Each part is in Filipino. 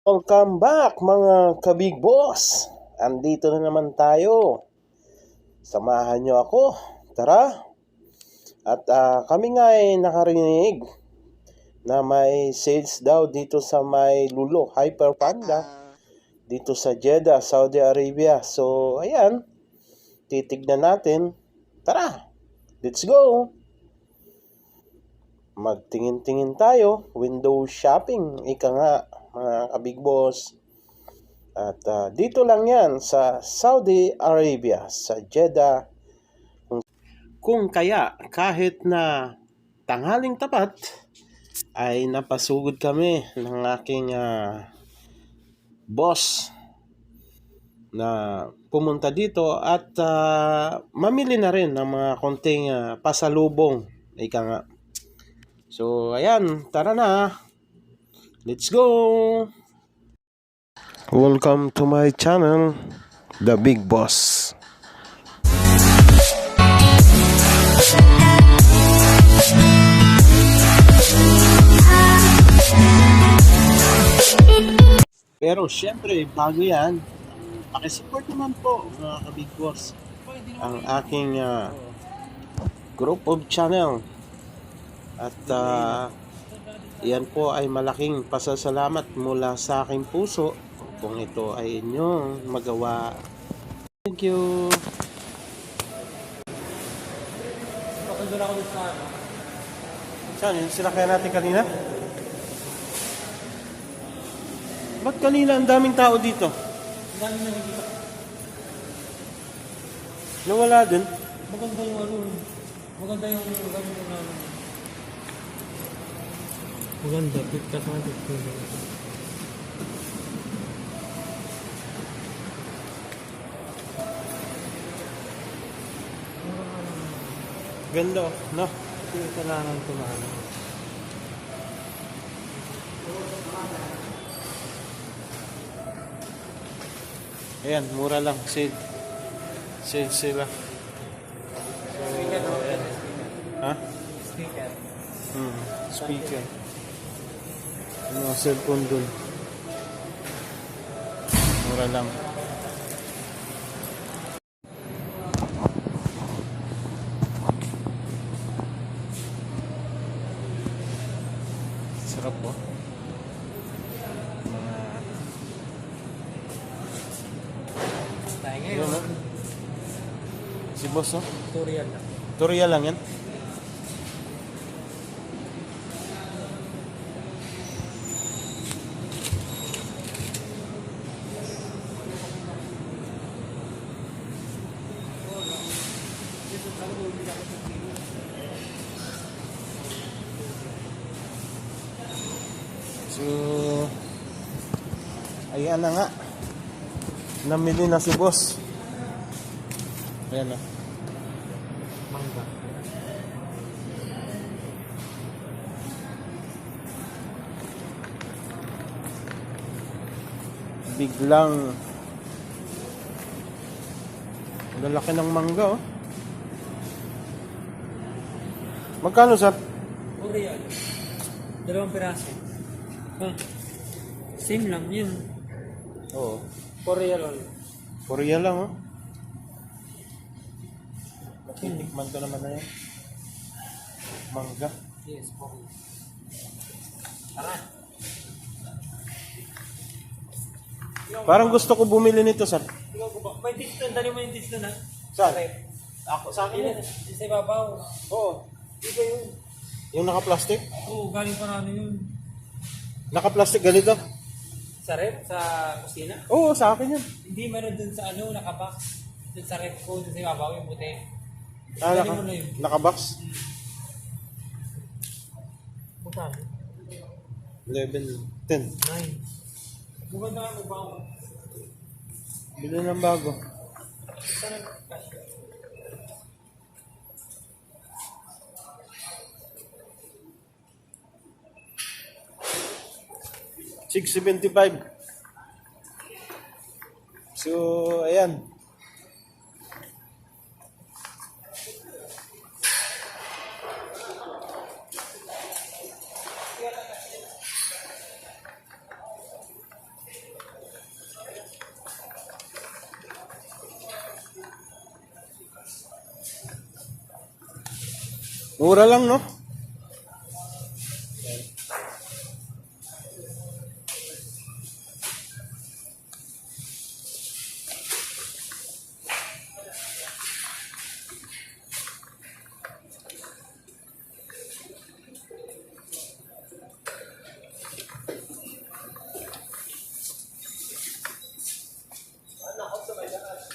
Welcome back mga ka-Big Boss. Andito na naman tayo. Samahan nyo ako. Tara. At kami nga ay nakarinig na may sales daw dito sa may Lulo Hyper Panda dito sa Jeddah, Saudi Arabia. So, ayan. Titignan natin. Tara. Let's go. Magtingin-tingin tayo. Window shopping. Ika nga mga ka-Big Boss. At dito lang yan sa Saudi Arabia, sa Jeddah. Kung kaya kahit na tanghaling tapat ay napasugod kami ng aking boss na pumunta dito at mamili na rin ng mga konting pasalubong. Ika nga. So ayan, tara na. Let's go! Welcome to my channel, The Big Boss. Pero syempre, bago yan, pakisupport naman po mga ka-Big Boss ang aking group of channel. At yan po ay malaking pasasalamat mula sa aking puso kung ito ay inyong magawa. Thank you. Saan yun? Sinakyan natin kanina? Ba't kanina ang daming tao dito? Ang dami nakikita. Nawala din. Maganda yung ano. Maganda yung gamit ko namin. Maganda. Picture naman picture. Ganda, no? Kailangan ko na ano. Ayan, mura lang. Sale. Sale sila. Speaker no? Ha? Speaker. Speaker. Ano, cellphone dun. Mura lang. Sarap po. Tayo Yun, ngayon. no? Si boss, no? Tutorial lang. Tutorial lang yan. So, ayan na nga. Namili na si boss. Ayan na. Mangga. Biglang lalaki ng mangga, oh. Magkano, sir? Tutorial. 2 piraso. Same lang yun. Oo. Tutorial only. Korea lang, oh. Tinikman ko naman na yan. Mangga. Yes, okay. Tara. Parang gusto ko bumili nito, sir. Ikaw ko ba? May tips doon. Dali mo yung tips doon ha. Saan? Ako, sa akin Yun, yan. sa ibabaw. Oo. Iba yun. Yung naka-plastic? Oo, galing pa na ano yun. Naka-plastic ganito? Sa rep, sa kusina. Oo, sa akin yan. Hindi, meron dun sa ano, nakabox. Dun sa rep ko, dun sa ibabaw yung puti. Ah, Dali mo na yun. naka-box? Magkano? 11, 10. 9. Maganda nga mo ba ako? Bili ng bago. Saan ang cash? $6.75. So, ayan. Mura lang, no?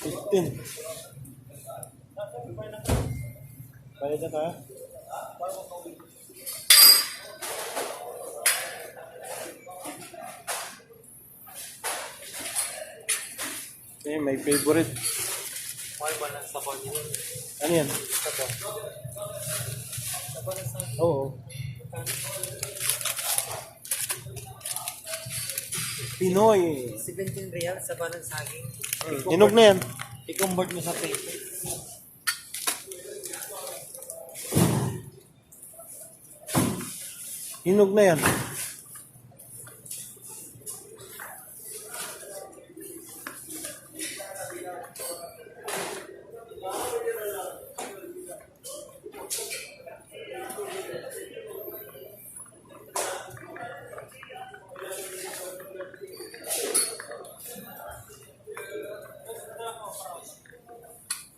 $15. Bayad na tayo? Okay, my favorite. Why ba lang sa kanya yun? Ano yan? Oo. Pinoy. 17 real sa banang saging. Hinog na yan. I-convert mo sa peso. Hinog na yan.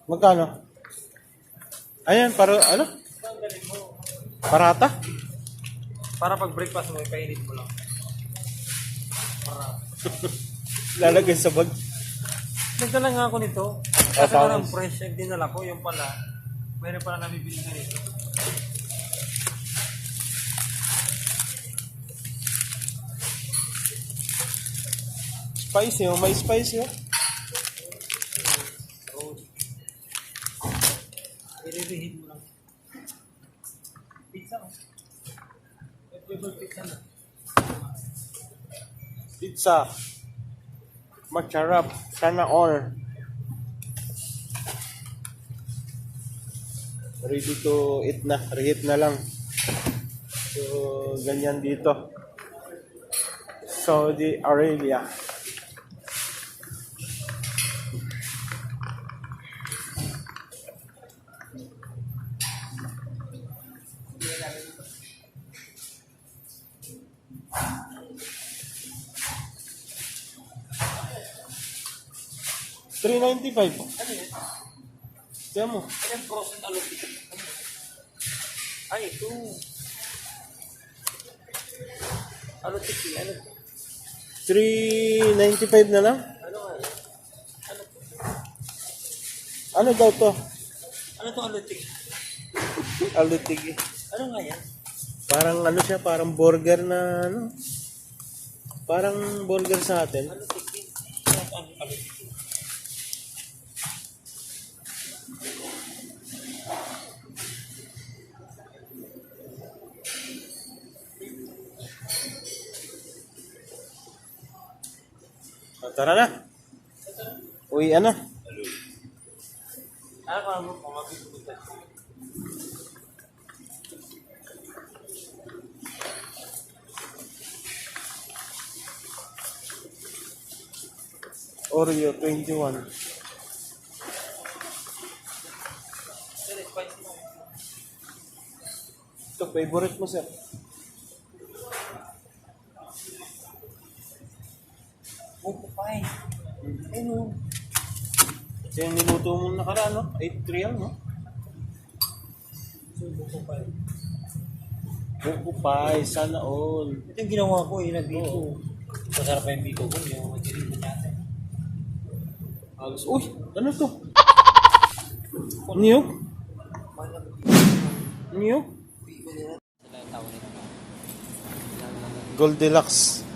Magkano? Ayan, para ano? Parata? Para pag breakfast mo, ipainit mo lang. Lalagay sa bag. Nagdala nga ako nito. Kasi tapos? parang fresh yung dinala ko, yung pala. Mayroon pala nabibili ka nito. Spicy, oh. May spicy, oh. I-reheat mo lang. Pizza mo. Flavor pizza na. Pizza. Masarap. Sana all. Ready to eat na. Reheat na lang. So, ganyan dito. Saudi Arabia. $3.95. Ano yun? Tiyan mo. Ano yung frozen alutik? Ay, ito. Alutik yun. Ano? $3.95 na lang. Ano nga yan? Ano to? Ano daw to? Ano to alutik? Alutig. Ano nga yan? Parang ano siya, parang burger na ano. Parang burger sa atin. Alutik yun. Ano alutik yun? O, tara na. Uy, ano? Ano ka mo? Pamagbibutan. Oreo 21. Sir, spicy mo. Ito, favorite mo, sir. Buko pa eh. Ayun. Ito yung niluto mo nakaraan, no? 8 real, no? So, buko pa eh. Buko pie, sana all. Ito yung ginawa ko eh, nagbiko. Masarap pa yung biko ko, yung magkirin mo natin. Halos, uy, ano to? Niyog? Niyog? Biko nila. Sila yung tao nila. Goldilocks.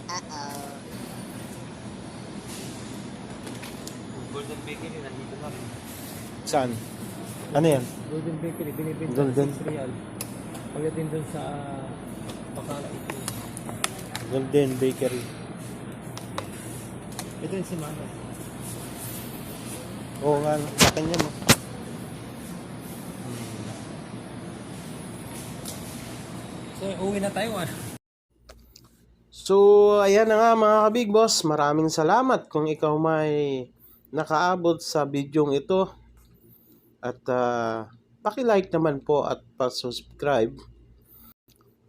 Golden Bakery, nandito na rin. Saan? Ano yan? Golden Bakery, binibenta Golden. 6 real. Pagdating doon sa Bacala, ito. Golden Bakery. Ito yung si Mano. Oo nga, sa akin yan, no? So, uwi na tayo ah. So, ayan na nga mga kabig boss. Maraming salamat kung ikaw may nakaabot sa bidyong ito. At paki-like naman po at pa-subscribe.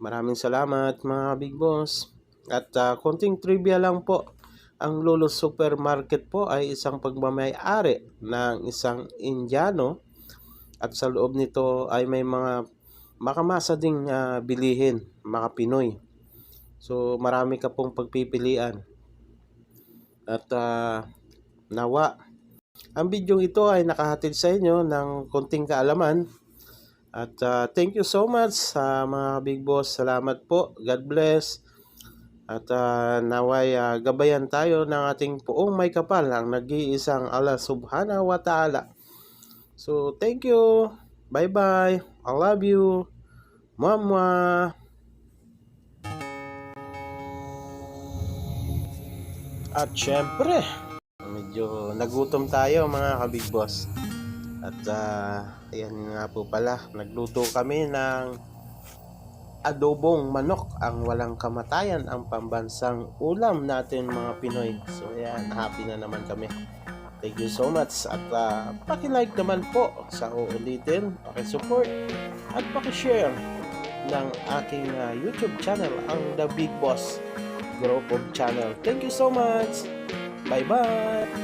Maraming salamat mga Big Boss. At konting trivia lang po. Ang Lolo Supermarket po ay isang pagmamay-ari ng isang Indiano at sa loob nito ay may mga makamasa ding bilihin, mga Pinoy. So marami ka pong pagpipilian. At nawa, ang video ito ay nakahatid sa inyo ng konting kaalaman. At thank you so much sa mga Big Boss. Salamat po. God bless. At naway gabayan tayo ng ating poong may kapal, ang nag-iisang Allah Subhanahu wa Ta'ala. So thank you. Bye-bye. I love you. Mwah. At syempre, medyo nagutom tayo mga ka-Big Boss. At ayan nga po pala, nagluto kami ng adobong manok, ang walang kamatayan, ang pambansang ulam natin mga Pinoy. So ayan, happy na naman kami. Thank you so much. At paki-like naman po sa uulitin, paki-support at paki-share ng aking YouTube channel, ang The Big Boss Group of Channel. Thank you so much. Bye-bye.